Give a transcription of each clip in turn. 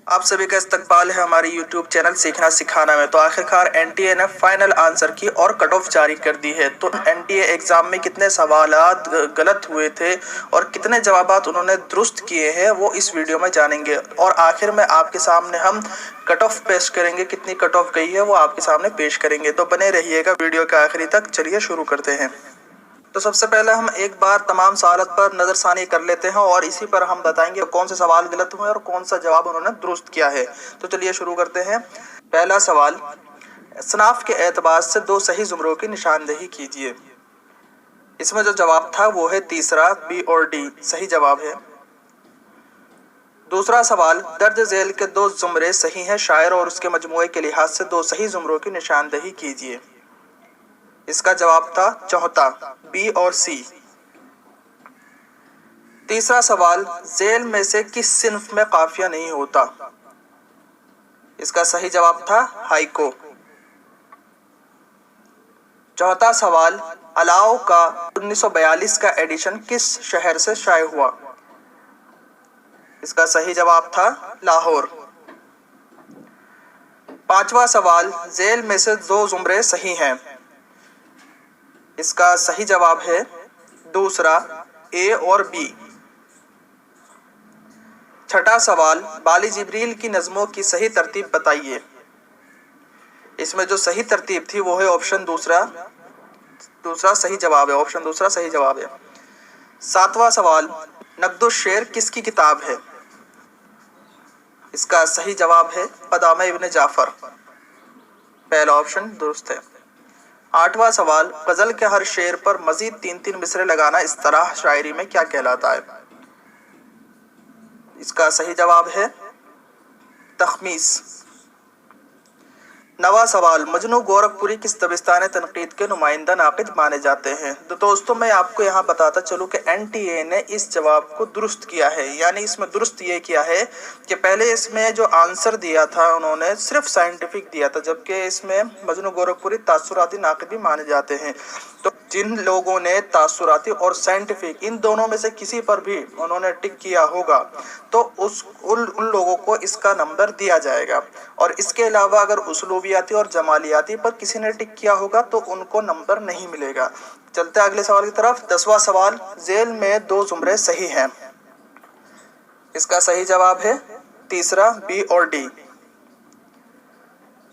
आप सभी का इस्तकबाल है हमारी YouTube चैनल सीखना सिखाना में। तो आखिरकार एनटीए ने फाइनल आंसर की और कट ऑफ जारी कर दी है। तो एनटीए एग्जाम में कितने सवालात गलत हुए थे और कितने जवाबात उन्होंने दुरुस्त किए हैं वो इस वीडियो में जानेंगे। और आखिर में आपके सामने हम कट ऑफ पेश करेंगे, कितनी कट ऑफ गई है वो आपके सामने पेश करेंगे। तो बने रहिएगा वीडियो के आखिरी तक। चलिए शुरू करते हैं। तो सबसे पहले हम एक बार तमाम सवालों पर नजरसानी कर लेते हैं और इसी पर हम बताएंगे कौन से सवाल गलत हुए और कौन सा जवाब उन्होंने दुरुस्त किया है। तो चलिए शुरू करते हैं। पहला सवाल, सनाफ के एतबार से दो सही जुमरों की निशानदेही कीजिए। इसमें जो जवाब था वो है तीसरा, बी और डी सही जवाब है। दूसरा सवाल, दर्ज झेल के दो जुमरे सही हैं, शायर और उसके मजमूए के लिहाज से दो सही जुमरों की निशानदेही कीजिए। इसका जवाब था चौथा, बी और सी। तीसरा सवाल, झेल में से किस सिन्फ में काफिया नहीं होता। इसका सही जवाब था हाइको। चौथा सवाल, अलाव का 1942 का एडिशन किस शहर से शाये हुआ। इसका सही जवाब था लाहौर। पांचवा सवाल, झेल में से दो जुमरे सही हैं। इसका सही जवाब है दूसरा, ए और बी। छठा सवाल, बाली जिब्रील की नज़मों की सही तरतीब बताइए। इसमें जो सही तरतीब थी वो है ऑप्शन दूसरा सही जवाब है। ऑप्शन दूसरा सही जवाब है। सातवां सवाल, नक़्दुश-शेर किसकी किताब है। इसका सही जवाब है क़दामा इब्न जाफर। पहला ऑप्शन दुरुस्त है। आठवां सवाल, गजल के हर शेर पर मजीद 3-3 मिसरे लगाना इस तरह शायरी में क्या कहलाता है। इसका सही जवाब है तखमीस। नवा सवाल, मजनू गोरखपुरी किस दबिस्तान तनकीद के नुमाइंदा नाक़िद माने जाते हैं। तो दोस्तों मैं आपको यहाँ बताता चलूँ कि एनटीए ने इस जवाब को दुरुस्त किया है। यानी इसमें दुरुस्त ये किया है कि पहले इसमें जो आंसर दिया था उन्होंने सिर्फ साइंटिफिक दिया था, जबकि इसमें मजनू गोरखपुरी तासुराती नाक़िद भी माने जाते हैं। तो जिन लोगों ने तासुराती और साइंटिफिक इन दोनों में से किसी पर भी उन्होंने टिक किया होगा तो उन लोगों को इसका नंबर दिया जाएगा। और इसके अलावा अगर उसलूबियाती और जमालियाती पर किसी ने टिक किया होगा तो उनको नंबर नहीं मिलेगा। चलते हैं अगले सवाल की तरफ। 10वां सवाल, झेल में दो जुमरे सही हैं। इसका सही जवाब है तीसरा, बी और डी।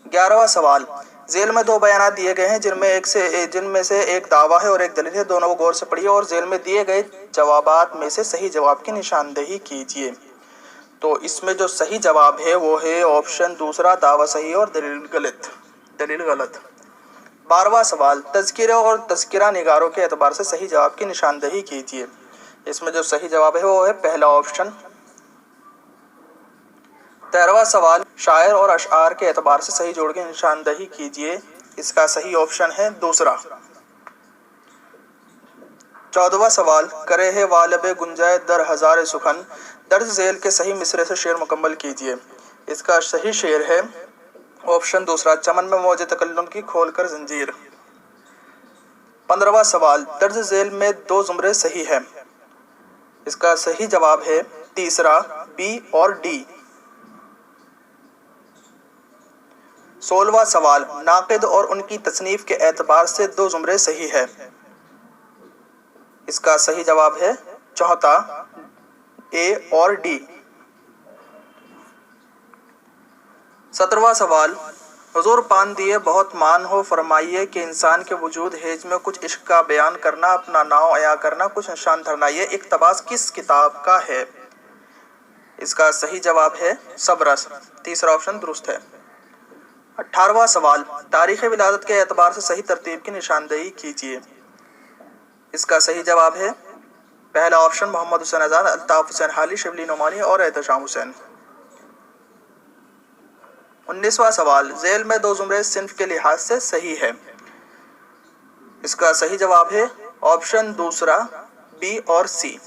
11वां सवाल, झेल में दो बयान दिए गए हैं जिनमें से एक दावा है और एक दलील है। दोनों को गौर से पढ़िए और झेल में दिए गए जवाबात में से सही जवाब की निशानदेही कीजिए। तो इसमें जो सही जवाब है वो है ऑप्शन दूसरा, दावा सही और दलील गलत। 12वां सवाल, तज़किरा और तज़किरा निगारों के एतबार से सही जवाब की निशानदेही कीजिए। इसमें जो सही जवाब है वो है पहला ऑप्शन। 13वां सवाल, शायर और अशआर के एतबार से सही जोड़ की निशानदेही कीजिए। इसका सही ऑप्शन है दूसरा। 14वां सवाल, करे है वालब गुंजाए दर हज़ार सुखन, दर्ज झेल के सही मिसरे से शेर मुकम्मल कीजिए। इसका सही शेर है ऑप्शन दूसरा, चमन में मौजे तकल्लुम की खोल कर जंजीर। 15वां सवाल, दर्ज झेल में दो जुमरे सही हैं। इसका सही जवाब है तीसरा, बी और डी। 16वां सवाल, नाक़िद और उनकी तसनीफ के एतबार से दो जुमरे सही है। इसका सही जवाब है चौथा, ए और डी। 17वां सवाल, हुजूर पान दिए बहुत मान हो फरमाइए कि इंसान के वजूद हेज में कुछ इश्क का बयान करना, अपना नाव अया करना, कुछ निशान धरना, ये इक़्तिबास किस किताब का है। इसका सही जवाब है सबरस। तीसरा ऑप्शन दुरुस्त है। 18वां सवाल, तारीख़ विलादत के एतबार से सही तरतीब की निशानदेही कीजिए। इसका सही जवाब है पहला ऑप्शन, मोहम्मद हुसैन आज़ाद, अल्ताफ़ हुसैन हाली, शिबली नोमानी और एहतशाम हुसैन। 19वां सवाल, झेल में दो जुमरे सिन्फ के लिहाज से सही है। इसका सही जवाब है ऑप्शन दूसरा, बी और सी।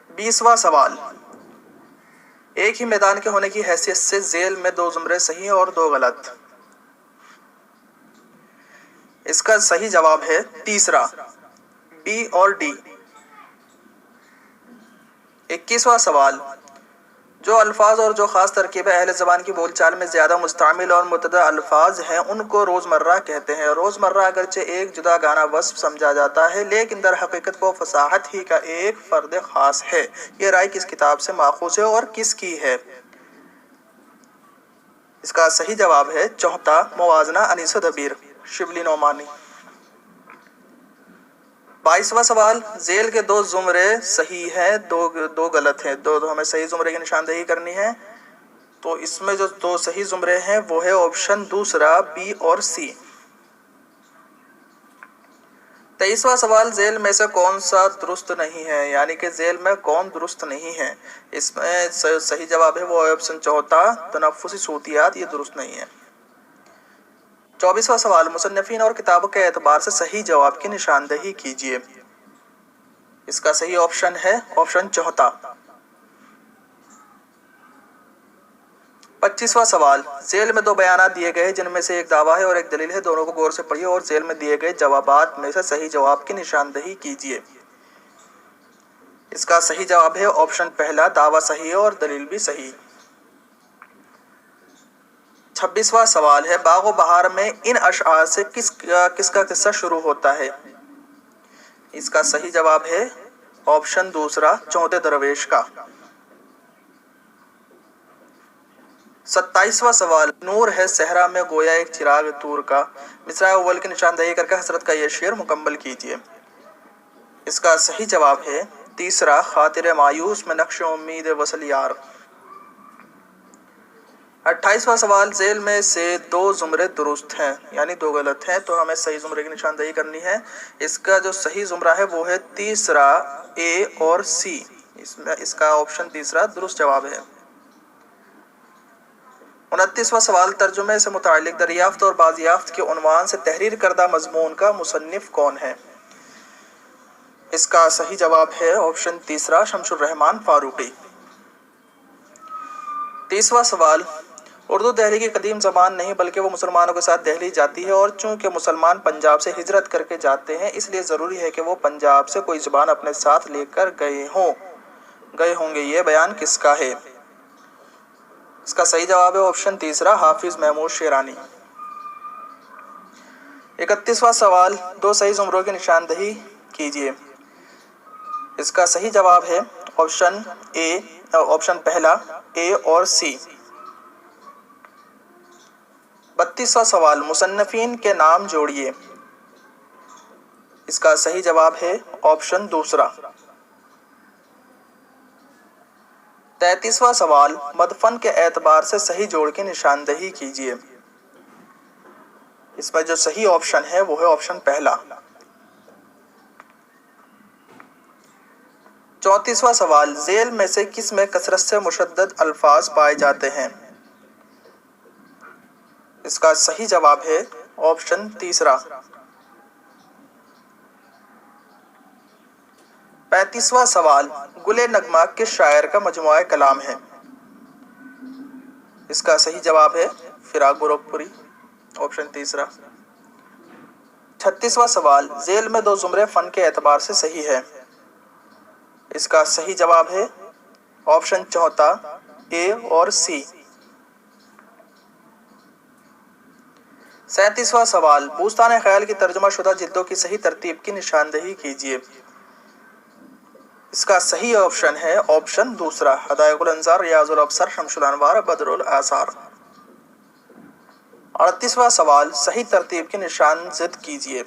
20वां सवाल, एक ही मैदान के होने की हैसियत से झेल में दो जुमरे सही और दो गलत। इसका सही जवाब है तीसरा, बी और डी। 21वां सवाल, जो अल्फाज और जो ख़ास तरकीब अहल ज़बान की बोल चाल में ज़्यादा मुस्तअमिल और मुतअद्दिद अल्फाज हैं उनको रोज़मर्रा कहते हैं। रोज़मर्रा अगरचे एक जुदा गाना वस्फ़ समझा जाता है लेकिन दर हकीकत वो फसाहत ही का एक फ़र्द ख़ास है। ये राय किस किताब से माख़ूज़ है और किसकी है? इसका सही जवाब है चौथा मुवाज़ना अनीस दबीर, शिबली नोमानी। 22वां सवाल, जेल के दो जुमरे सही हैं, दो गलत हैं। दो हमें सही जुमरे की निशानदेही करनी है। तो इसमें जो दो सही जुमरे हैं वो है ऑप्शन दूसरा, बी और सी। 23वां सवाल, जेल में से कौन सा दुरुस्त नहीं है, यानी कि जेल में कौन दुरुस्त नहीं है? इसमें सही जवाब है वो ऑप्शन चौथा, तनफ्फुसी सूतियात, ये दुरुस्त नहीं है। 24वां सवाल, मुसन्निफीन और किताबों के एतबार से सही जवाब की निशानदेही कीजिए। इसका सही ऑप्शन है ऑप्शन चौथा। 25वां सवाल, जेल में दो बयानात दिए गए जिनमें से एक दावा है और एक दलील है, दोनों को गौर से पढ़िए और जेल में दिए गए जवाबात में से सही जवाब की निशानदेही कीजिए। इसका सही जवाब है ऑप्शन पहला, दावा सही है और दलील भी सही। 26वां सवाल है, बागो बहार में इन अशआर से किसका किस्सा शुरू होता है? इसका सही जवाब है ऑप्शन दूसरा, चौथे दरवेश का। 27वां सवाल, नूर है सहरा में गोया एक चिराग तूर का, मिसरा अव्वल की निशानदेही करके हसरत का ये शेर मुकम्मल कीजिए। इसका सही जवाब है तीसरा, खातिर मायूस में नक्श उम्मीद वसल यार। 28वां सवाल, जेल में से दो जुमरे दुरुस्त हैं यानी दो गलत हैं, तो हमें सही जुमरे की निशानदेही करनी है। इसका जो सही जुमरा है वो है तीसरा, ए और सी। इसमें इसका ऑप्शन तीसरा दुरुस्त जवाब है। 29वां सवाल, तर्जुमे से मुतालिक दरियाफ्त और बाजियाफ्त के उन्वान से तहरीर करदा मजमून का मुसन्निफ कौन है? इसका सही जवाब है ऑप्शन तीसरा, शमसुर रहमान फारूकी। 30वां सवाल, उर्दू दहली की कदीम ज़बान नहीं बल्कि वो मुसलमानों के साथ दहली जाती है और चूँकि मुसलमान पंजाब से हिजरत करके जाते हैं इसलिए ज़रूरी है कि वो पंजाब से कोई ज़बान अपने साथ लेकर गए होंगे। ये बयान किसका है? इसका सही जवाब है ऑप्शन तीसरा, हाफिज महमूद शेरानी। 31वां सवाल, दो सही जुमरों की निशानदेही कीजिए। इसका सही जवाब है ऑप्शन ए, ऑप्शन पहला, ए और सी। 32वां सवाल, मुसन्निफीन के नाम जोड़िए। इसका सही जवाब है ऑप्शन दूसरा। 33वां सवाल, मदफन के एतबार से सही जोड़ की निशानदेही कीजिए। इसमें जो सही ऑप्शन है वो है ऑप्शन पहला। 34वां सवाल, जेल में से किस में कसरत से मुशद्दद अल्फाज पाए जाते हैं? इसका सही जवाब है ऑप्शन तीसरा। 35वां सवाल, गुले नगमा किस शायर का मजमुआ कलाम है? इसका सही जवाब है फिराक गोरखपुरी, ऑप्शन तीसरा। 36वां सवाल, जेल में दो जुमरे फन के एतबार से सही है। इसका सही जवाब है ऑप्शन चौथा, ए और सी। 37वां सवाल, बूस्तान ख्याल की तर्जुमा शुदा जिल्दों की सही तरतीब की निशानदेही कीजिए। इसका सही ऑप्शन है ऑप्शन दूसरा, हदायकुल अंसार, रियाजुल अब्सर, शमसुल अनवार, बदरुल आसार। 38वां सवाल, सही तरतीब की निशान जिद कीजिए।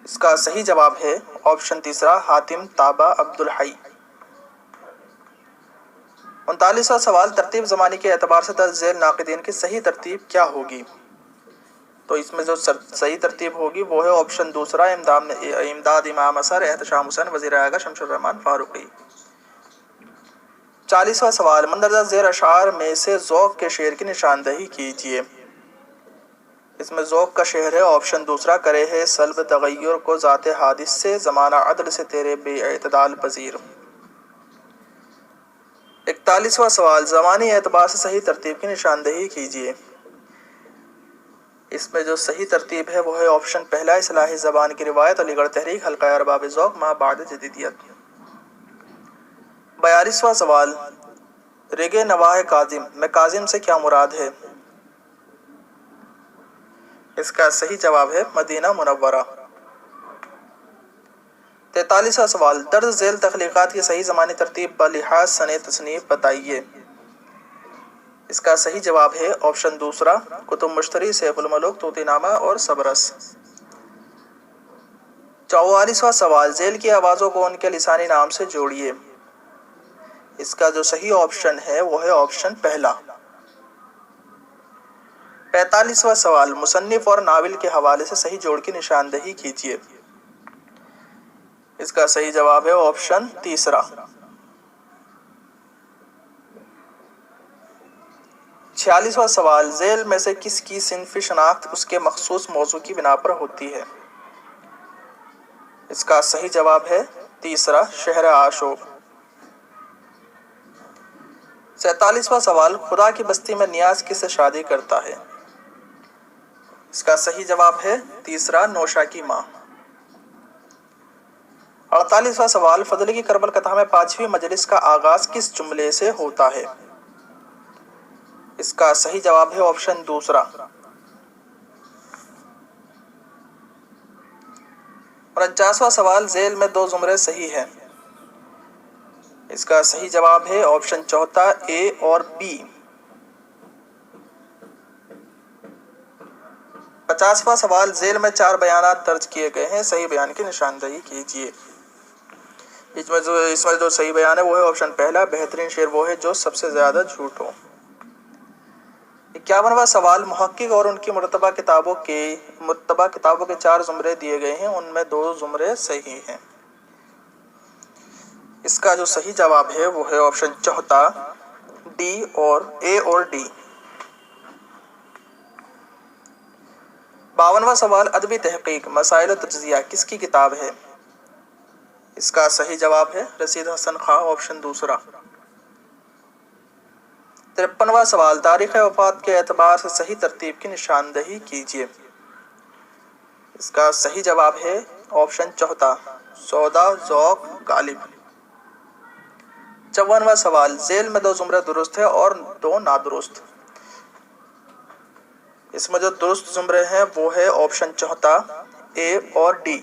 इसका सही जवाब है ऑप्शन तीसरा, हातिम ताबा अब्दुल हई। 39वां सवाल, तरतीब ज़मानी के एतबार से दर्ज झेल नाक़िदीन की सही तरतीब क्या होगी? तो इसमें जो सही तरतीब होगी वो है ऑप्शन दूसरा, इमदाद इमाम असर, एहतशाम हुसैन, वज़ीर आगा शमसुर रहमान फारूकी। 40वां सवाल, मंदरजा ज़ेर अशार में से ज़ौक़ के शेर की निशानदेही कीजिए। इसमें ज़ौक़ का शेर है ऑप्शन दूसरा, करे है सल्ब तगय्युर को ज़ाते हादिस से, ज़माना अदल से तेरे बेइतदाल पज़ीर। 41वां सवाल, ज़मानी एतबार से सही तरतीब की निशानदेही कीजिए। इसमें जो सही तरतीब है वो है ऑप्शन पहला, इस्लाही ज़बान की रिवायत, अलीगढ़ तहरीक, हल्का अरबाब ज़ौक़, मा बाद जदीदियत। 42वां सवाल, रिगे नवाह काजिम में काजिम से क्या मुराद है? इसका सही जवाब है मदीना मुनव्वरा। 43वां सवाल, दर्ज झेल तख्लीकात की सही ज़मानी तरतीब बलिहाज सने तसनीफ बताइए। इसका सही जवाब है ऑप्शन दूसरा, कुतुब मुश्तरी, सैफुल मलूक, तूतीनामा और सबरस। 44वां सवाल, झेल की आवाज़ों को उनके लिसानी नाम से जोड़िए। इसका जो सही ऑप्शन है वो है ऑप्शन पहला। 45वां सवाल, मुसन्निफ और नाविल के हवाले से सही जोड़ की निशानदही कीजिए। इसका सही जवाब है ऑप्शन तीसरा। 46वां सवाल, झेल में से किसकी सिन्फ़ी शनाख्त उसके मखसूस मौजू की बिना पर होती है? इसका सही जवाब है तीसरा, शहर आशूर। 47वां सवाल, खुदा की बस्ती में नियाज किससे शादी करता है? इसका सही जवाब है तीसरा, नौशा की माँ। 48वां सवाल, फजल की करबल कथा में 5वीं मजलिस का आगाज किस जुमले से होता है? इसका सही जवाब है ऑप्शन दूसरा। 49वां सवाल, झेल में दो जुमरे सही हैं। इसका सही जवाब है ऑप्शन चौथा, ए और बी। 50वां सवाल, झेल में 4 बयानात दर्ज किए गए हैं, सही बयान की निशानदही कीजिए। इसमें जो सही बयान है वो है ऑप्शन पहला, बेहतरीन शेर वो है जो सबसे ज्यादा झूठ हो। 51वां सवाल, मुहक्किक और उनकी मुरतबा किताबों के 4 जुमरे दिए गए हैं, उनमें 2 जुमरे सही हैं। इसका जो सही जवाब है वो है ऑप्शन चौथा, डी और ए और डी। 52वां सवाल, अदबी तहकीक मसाइल तज्जिया किसकी किताब है? इसका सही जवाब है रशीद हसन खां, ऑप्शन दूसरा। 53वां सवाल, तारीख़ वफ़ात के एतबार से सही तरतीब की निशानदही कीजिए। इसका सही जवाब है ऑप्शन चौथा, सौदा, ज़ौक़, गालिब। 54वां सवाल, झेल में 2 जुमरे दुरुस्त है और 2 नादुरुस्त। इसमें जो दुरुस्त जुमरे हैं वो है ऑप्शन चौथा, ए और डी।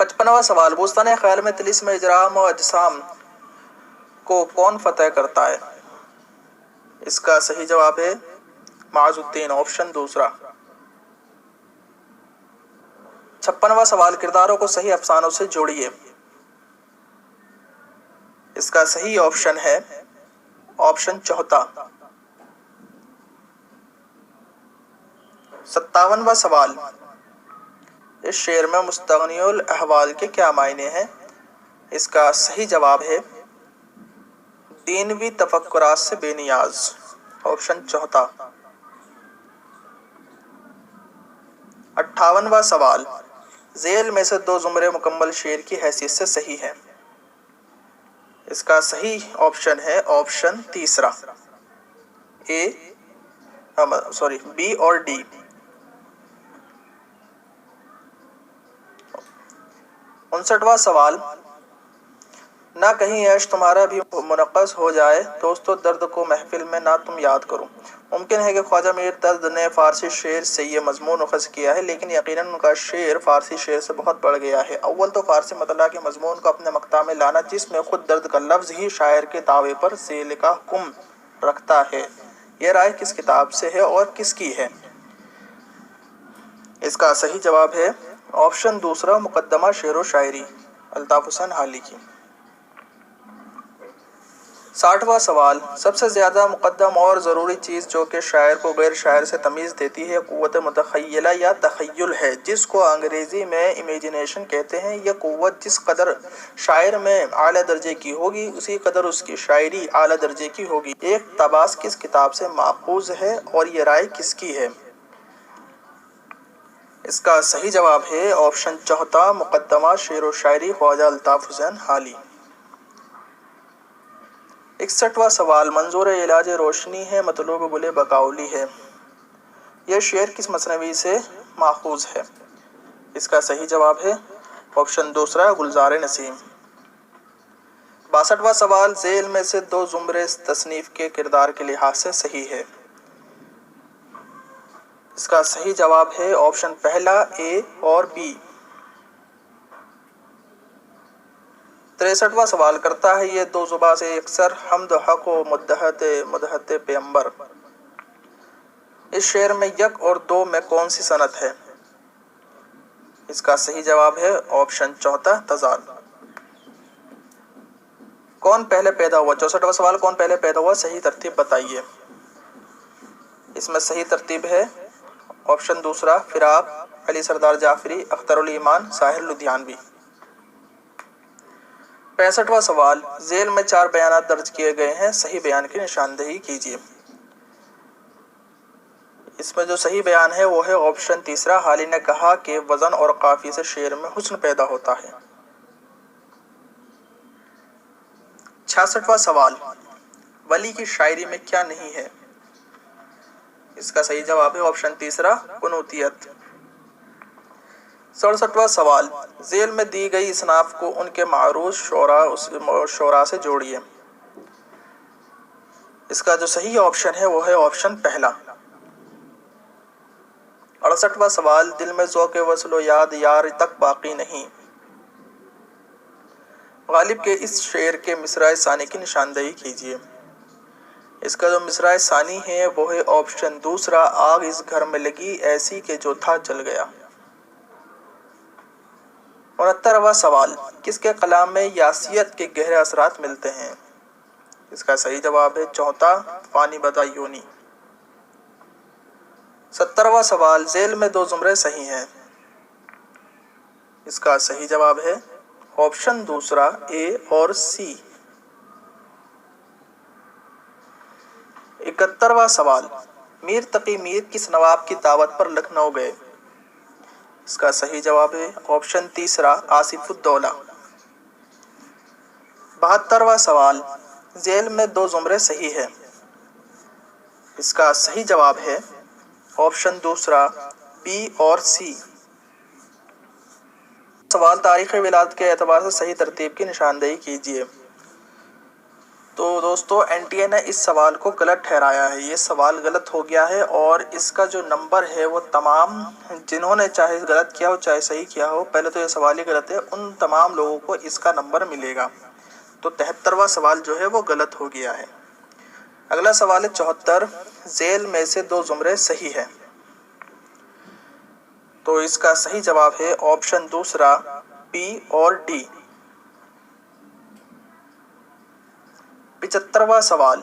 55वां सवाल, बुस्तान ख्याल में तिलिस्म इजराम और अजसाम को कौन फतह करता है? इसका सही जवाब है माजुद्दीन, ऑप्शन दूसरा। 56वां सवाल, किरदारों को सही अफसानों से जोड़िए। इसका सही ऑप्शन है ऑप्शन चौथा। 57वां सवाल, इस शेर में मुस्तगनियुल अहवाल के क्या मायने हैं? इसका सही जवाब है दीनवी तफक्कुरात से बेनियाज, ऑप्शन चौथा। 58वां सवाल, झेल में से 2 जुमरे मुकम्मल शेर की हैसियत से सही हैं। इसका सही ऑप्शन है ऑप्शन तीसरा, बी और डी। 59वां सवाल, ना कहीं ऐश तुम्हारा भी मुनक़्क़स हो जाए, दोस्तों दर्द को महफिल में ना तुम याद करो। मुमकिन है कि ख्वाजा मीर दर्द ने फ़ारसी शेर से ये मजमून अख़ज़ किया है, लेकिन यकीनन उनका शेर फ़ारसी शेर से बहुत बढ़ गया है। अव्वल तो फ़ारसी मतला के मजमून को अपने मक़ता में लाना, जिसमें ख़ुद दर्द का लफ्ज़ ही शायर के दावे पर ज़ेल का हुक्म रखता है। यह राय किस किताब से है और किसकी है? इसका सही जवाब है ऑप्शन दूसरा, मुक़द्दमा शेर व शायरी, अल्ताफ़ हुसैन हाली की। 60वां सवाल, सबसे ज़्यादा मुक़द्दम और ज़रूरी चीज़ जो कि शायर को गैर शायर से तमीज़ देती है क़ुव्वत मुतख़य्यला या तख़य्युल है, जिसको अंग्रेज़ी में इमेजिनेशन कहते हैं। यह क़ुव्वत जिस कदर शायर में आला दर्जे की होगी, उसी कदर उसकी शायरी आला दर्जे की होगी। एक इक़्तिबास किस किताब से माख़ूज़ है और ये राय किसकी है? इसका सही जवाब है ऑप्शन चौथा, मुक़द्दमा शेर व शायरी, ख्वाजा अल्ताफ़ हुसैन हाली। 61वां सवाल, मंजूर इलाज रोशनी है मतलूब गुले बकाउली है, यह शेर किस मसनवी से माखूज है? इसका सही जवाब है ऑप्शन दूसरा गुलजार नसीम। 62वां सवाल, झेल में से दो जुमरे तसनीफ के किरदार के लिहाज से सही है। इसका सही जवाब है ऑप्शन पहला ए और बी। 63वां सवाल करता है, ये दो जुबा से अक्सर हमद हक व मुदहत पैगंबर। इस शेर में यक और दो में कौन सी सनत है? इसका सही जवाब है ऑप्शन चौथा तजाद। कौन पहले पैदा हुआ? 64वां सवाल, कौन पहले पैदा हुआ? सही तरतीब बताइए। इसमें सही तरतीब है ऑप्शन दूसरा फिराक, अली सरदार जाफरी, अख्तरुल ईमान, साहिर लुधियानवी। 65वां सवाल, झेल में 4 बयानात दर्ज किए गए हैं, सही बयान की निशानदेही कीजिए। इसमें जो सही बयान है वो है ऑप्शन तीसरा, हाली ने कहा कि वजन और काफी से शेर में हुस्न पैदा होता है। 66वां सवाल, वली की शायरी में क्या नहीं है? इसका सही जवाब है ऑप्शन तीसरा कुनूतियत। 67वां सवाल, झेल में दी गई इसनाफ को उनके मारूफ शोरा से जोड़िए। इसका जो सही ऑप्शन है वो है ऑप्शन पहला। 68वां सवाल, दिल में ज़ौक़ वस्ल याद यार तक बाकी नहीं। गालिब के इस शेर के मिसराए सानी की निशानदेही कीजिए। इसका जो मिसराए सानी है वो है ऑप्शन दूसरा, आग इस घर में लगी ऐसी के जो था जल गया। 69वां सवाल, किसके कलाम में यासियत के गहरे असरात मिलते हैं? इसका सही जवाब है चौथा, फानी बदा यूनी। 70वां सवाल, झेल में दो जुमरे सही हैं। इसका सही जवाब है ऑप्शन दूसरा ए और सी। 71वां सवाल, मीर तकी मीर किस नवाब की दावत पर लखनऊ गए? इसका सही जवाब है ऑप्शन तीसरा, आसिफुद्दौला। 72वां सवाल, झेल में दो जुमरे सही है। इसका सही जवाब है ऑप्शन दूसरा, बी और सी। सवाल, तारीख़ विलादत के एतबार से सही तरतीब की निशानदेही कीजिए। तो दोस्तों एनटीए ने इस सवाल को गलत ठहराया है। ये सवाल गलत हो गया है और इसका जो नंबर है वो तमाम जिन्होंने चाहे गलत किया हो चाहे सही किया हो, पहले तो ये सवाल ही गलत है, उन तमाम लोगों को इसका नंबर मिलेगा। तो 73वां सवाल जो है वो गलत हो गया है। अगला सवाल है 74, झेल में से दो जुमरे सही है। तो इसका सही जवाब है ऑप्शन दूसरा, बी और डी। 75वां सवाल,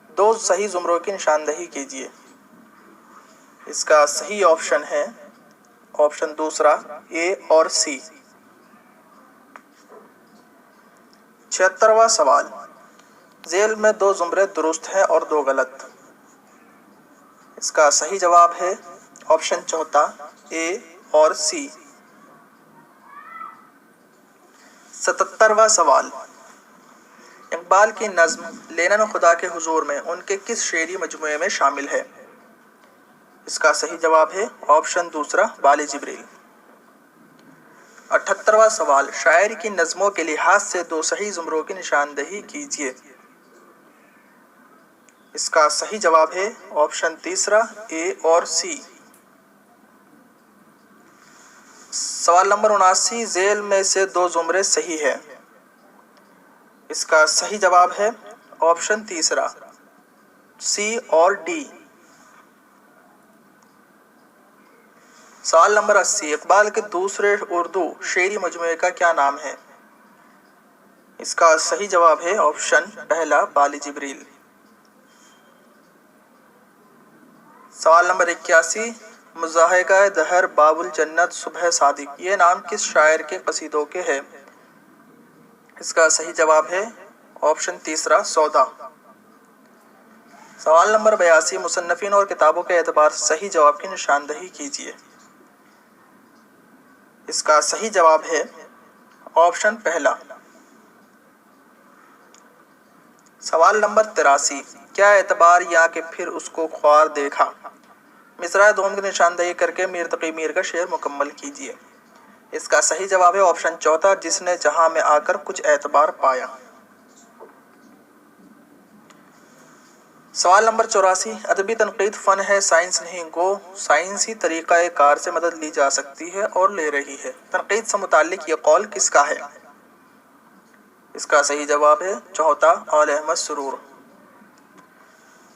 दो सही जुमरों की निशानदेही कीजिए। इसका सही ऑप्शन है ऑप्शन दूसरा, ए और सी। 76वां सवाल, झेल में दो जुमरे दुरुस्त हैं और दो गलत। इसका सही जवाब है ऑप्शन चौथा, ए और सी। 77वां सवाल, इकबाल की नज़्म लेनन खुदा के हुजूर में उनके किस शेरी मजमूए में शामिल है? इसका सही जवाब है ऑप्शन दूसरा, बाले जिब्रील। 78वां सवाल, शायर की नज़्मों के लिहाज से दो सही जुमरों की निशानदेही कीजिए। इसका सही जवाब है ऑप्शन तीसरा, ए और सी। सवाल नंबर 79, झेल में से दो जुमरे सही है। इसका सही जवाब है ऑप्शन तीसरा, सी और डी। सवाल नंबर 80, इकबाल के दूसरे उर्दू शेरी मजमूए का क्या नाम है? इसका सही जवाब है ऑप्शन पहला, बाले जिब्रील। सवाल नंबर 81, मुज़ाहिका दहर बाबुल जन्नत सुबह सादिक, ये नाम किस शायर के कसीदों के है? इसका सही जवाब है ऑप्शन तीसरा, सौदा। सवाल नंबर 82, मुसन्नफीन और किताबों के एतबार से सही जवाब की निशानदेही कीजिए। इसका सही जवाब है ऑप्शन पहला। सवाल नंबर 83, क्या एतबार या कि फिर उसको ख्वार देखा? मिसरा दोम की निशानदेही करके मीर तकी मीर का शेर मुकम्मल कीजिए। اس کا صحیح جواب ہے آپشن چوتھا، جس نے جہاں میں آ کر کچھ اعتبار پایا۔ سوال نمبر 84، ادبی تنقید فن ہے سائنس نہیں، گو سائنسی طریقہ کار سے مدد لی جا سکتی ہے اور لے رہی ہے۔ تنقید سے متعلق یہ قول کس کا ہے؟ اس کا صحیح جواب ہے چوتھا، آل احمد سرور۔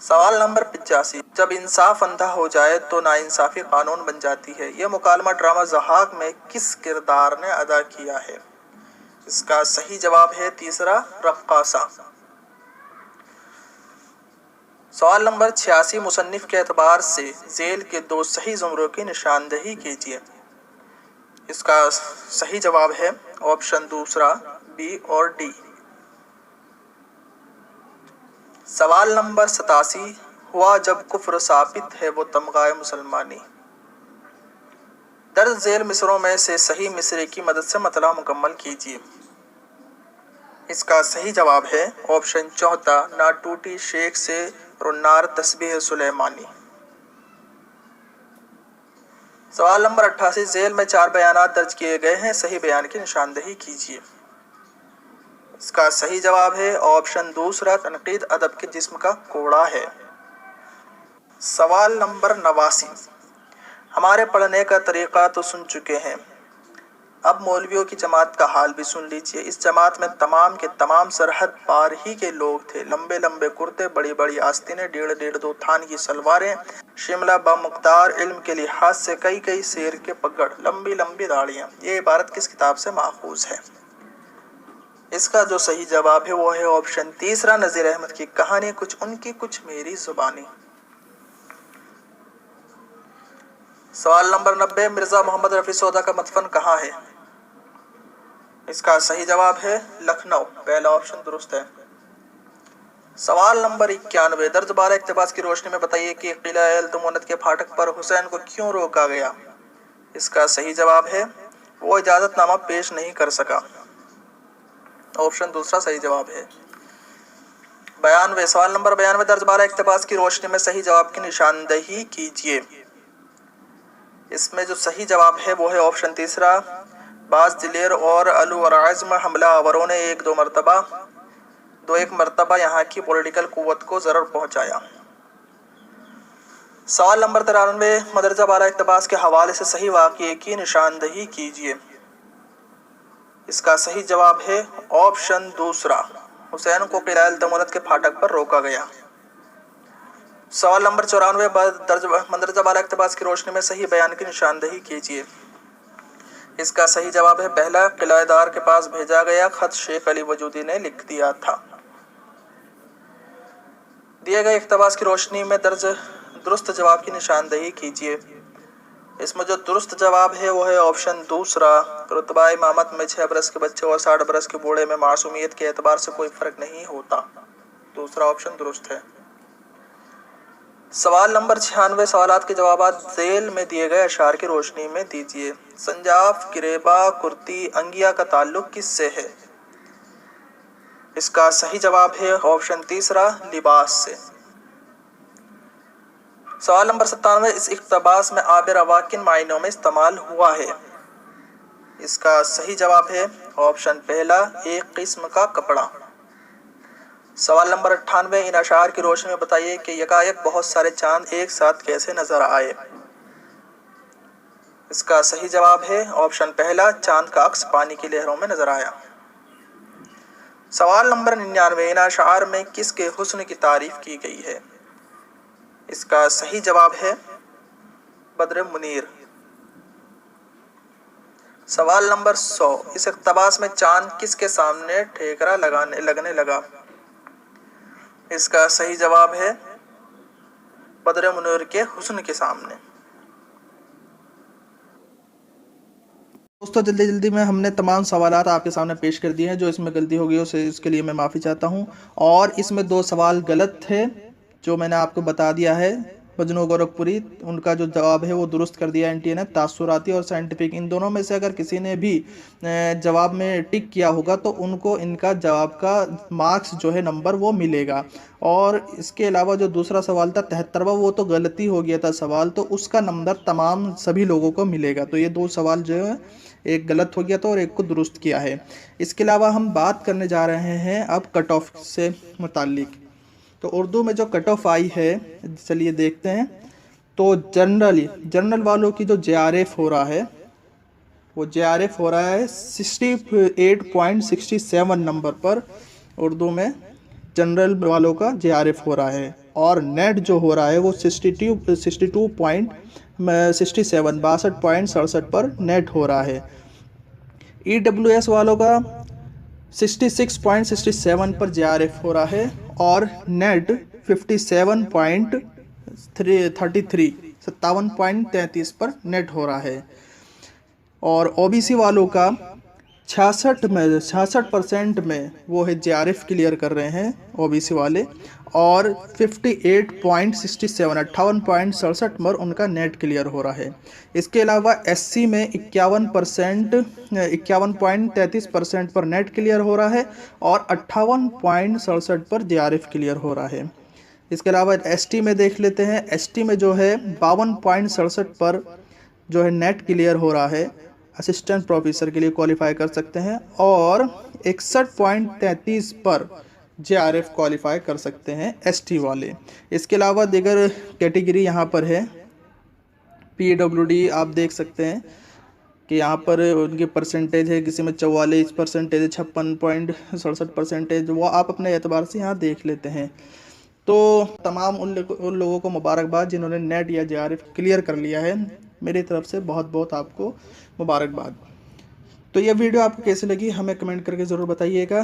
سوال نمبر 85، جب انصاف اندھا ہو جائے تو ناانصافی قانون بن جاتی ہے، یہ مکالمہ ڈرامہ ضحاک میں کس کردار نے ادا کیا ہے؟ اس کا صحیح جواب ہے تیسرا، رقاصہ۔ سوال نمبر 86، مصنف کے اعتبار سے ذیل کے دو صحیح زمروں کی نشاندہی کیجیے۔ اس کا صحیح جواب ہے آپشن دوسرا، بی اور ڈی۔ سوال نمبر 87، ہوا جب کفر ثابت ہے وہ تمغہ مسلمانی۔ درج ذیل مصروں میں سے صحیح مصرے کی مدد سے مطلع مکمل کیجیے۔ اس کا صحیح جواب ہے آپشن چوتھا، نہ ٹوٹی شیخ سے رنار تسبیح سلیمانی۔ سوال نمبر 88، ذیل میں 4 بیانات درج کیے گئے ہیں، صحیح بیان کی نشاندہی کیجیے۔ اس کا صحیح جواب ہے آپشن دوسرا، تنقید ادب کے جسم کا کوڑا ہے۔ سوال نمبر 89، ہمارے پڑھنے کا طریقہ تو سن چکے ہیں، اب مولویوں کی جماعت کا حال بھی سن لیجئے۔ اس جماعت میں تمام کے تمام سرحد پار ہی کے لوگ تھے، لمبے لمبے کرتے، بڑی بڑی آستینیں، 1.5 تھان کی سلواریں، شملہ بمقدار علم کے لحاظ سے کئی کئی سیر کے پگڑ، لمبی لمبی داڑیاں۔ یہ عبارت کس کتاب سے ماخوذ ہے؟ اس کا جو صحیح جواب ہے وہ ہے آپشن تیسرا، نذیر احمد کی کہانی، کچھ ان کی کچھ میری زبانی۔ سوال نمبر 90، مرزا محمد رفیع سودا کا مدفن کہاں ہے؟ اس کا صحیح جواب ہے لکھنؤ، پہلا آپشن درست ہے۔ سوال نمبر 91، درج بالا اقتباس کی روشنی میں بتائیے کہ قلعہ التمونت کے پھاٹک پر حسین کو کیوں روکا گیا؟ اس کا صحیح جواب ہے وہ اجازت نامہ پیش نہیں کر سکا، آپشن دوسرا صحیح جواب ہے۔ 92، سوال نمبر 92، درج بالا اقتباس کی روشنی میں صحیح جواب کی نشاندہی کیجیے۔ اس میں جو صحیح جواب ہے وہ ہے آپشن تیسرا، بعض دلیر اور العزم حملہ آوروں نے ایک مرتبہ یہاں کی پولیٹیکل قوت کو ضرر پہنچایا۔ سوال نمبر 93، مدرجہ بالا اقتباس کے حوالے سے صحیح واقعے کی نشاندہی کیجیے۔ اس کا صحیح جواب ہے آپشن دوسرا، حسین کو قلعہ التمونت کے پھاٹک پر روکا گیا۔ سوال نمبر 94، مندرجہ بالا اقتباس کی روشنی میں صحیح بیان کی نشاندہی کیجیے۔ اس کا صحیح جواب ہے پہلا، قلعہ دار کے پاس بھیجا گیا خط شیخ علی وجودی نے لکھ دیا تھا۔ دیے گئے اقتباس کی روشنی میں درست جواب کی نشاندہی کیجیے۔ اس میں جو درست جواب ہے وہ ہے آپشن دوسرا، رتبہ امامت میں 6 برس کے بچے اور 60 برس کے بوڑھے میں معصومیت کے اعتبار سے کوئی فرق نہیں ہوتا، دوسرا آپشن درست ہے۔ سوال نمبر 96، سوالات کے جوابات ذیل میں دیے گئے اشعار کی روشنی میں دیجیے۔ سنجاف، گریبا، کرتی، انگیا کا تعلق کس سے ہے؟ اس کا صحیح جواب ہے آپشن تیسرا، لباس سے۔ سوال نمبر 97، اس اقتباس میں آب روا کن معنوں میں استعمال ہوا ہے؟ اس کا صحیح جواب ہے آپشن پہلا، ایک قسم کا کپڑا۔ سوال نمبر 98، ان اشعار کی روشنی میں بتائیے کہ یکایک بہت سارے چاند ایک ساتھ کیسے نظر آئے؟ اس کا صحیح جواب ہے آپشن پہلا، چاند کا عکس پانی کی لہروں میں نظر آیا۔ سوال نمبر 99، ان اشعار میں کس کے حسن کی تعریف کی گئی ہے؟ اس کا صحیح جواب ہے بدر منیر۔ سوال نمبر 100، اس اقتباس میں چاند کس کے سامنے ٹھیکرا لگنے لگا؟ اس کا صحیح جواب ہے بدر منیر کے حسن کے سامنے۔ دوستو جلدی میں ہم نے تمام سوالات آپ کے سامنے پیش کر دیے ہیں، جو اس میں غلطی ہو گئی اس کے لیے میں معافی چاہتا ہوں، اور اس میں 2 سوال غلط تھے جو میں نے آپ کو بتا دیا ہے۔ مجنو گورکھپوری، ان کا جو جواب ہے وہ درست کر دیا NTA نے۔ تاثراتی اور سائنٹیفک، ان دونوں میں سے اگر کسی نے بھی جواب میں ٹک کیا ہوگا تو ان کو ان کا جواب کا مارکس جو ہے نمبر وہ ملے گا۔ اور اس کے علاوہ جو دوسرا سوال تھا 73واں، وہ تو غلطی ہو گیا تھا سوال، تو اس کا نمبر تمام سبھی لوگوں کو ملے گا۔ تو یہ 2 سوال جو ہے एक गलत हो गया था और एक को दुरुस्त किया है। इसके अलावा हम बात करने जा रहे हैं अब कट ऑफ से मुतालिक। तो उर्दू में जो कट ऑफ आई है, चलिए देखते हैं। तो जनरल वालों की जो JRF हो रहा है, वो JRF हो रहा है 68.67 नंबर पर। उर्दू में जनरल वालों का JRF हो रहा है। और नेट जो हो रहा है वो 62.67 पर नेट हो रहा है। EWS वालों का 66.67 पर JRF हो रहा है और नेट 57.33 पर नेट हो रहा है। और OBC वालों का 66% में वो है JRF क्लियर कर रहे हैं OBC वाले, और 58.67 पर उनका नेट क्लियर हो रहा है। इसके अलावा SC में 51.33% पर नेट क्लियर हो रहा है और 58.67 पर JRF क्लियर हो रहा है। इसके अलावा ST में देख लेते हैं। ST में जो है 52.67 पर जो है नेट क्लियर हो रहा है, असिस्टेंट प्रोफेसर के लिए क्वालिफाई कर सकते हैं, और 61.33 पर JRF क्वालिफाई कर सकते हैं ST वाले। इसके अलावा दीगर कैटेगरी यहाँ पर है। PWD आप देख सकते हैं कि यहाँ पर उनकी परसेंटेज है, किसी में 44% है, 56.67%, वो आप अपने एतबार से यहाँ देख लेते हैं। तो तमाम उन लोगों को मुबारकबाद जिन्होंने नेट या JRF क्लियर कर लिया है। मेरी तरफ से बहुत बहुत आपको मुबारकबाद। तो ये वीडियो आपको कैसी लगी हमें कमेंट करके ज़रूर बताइएगा।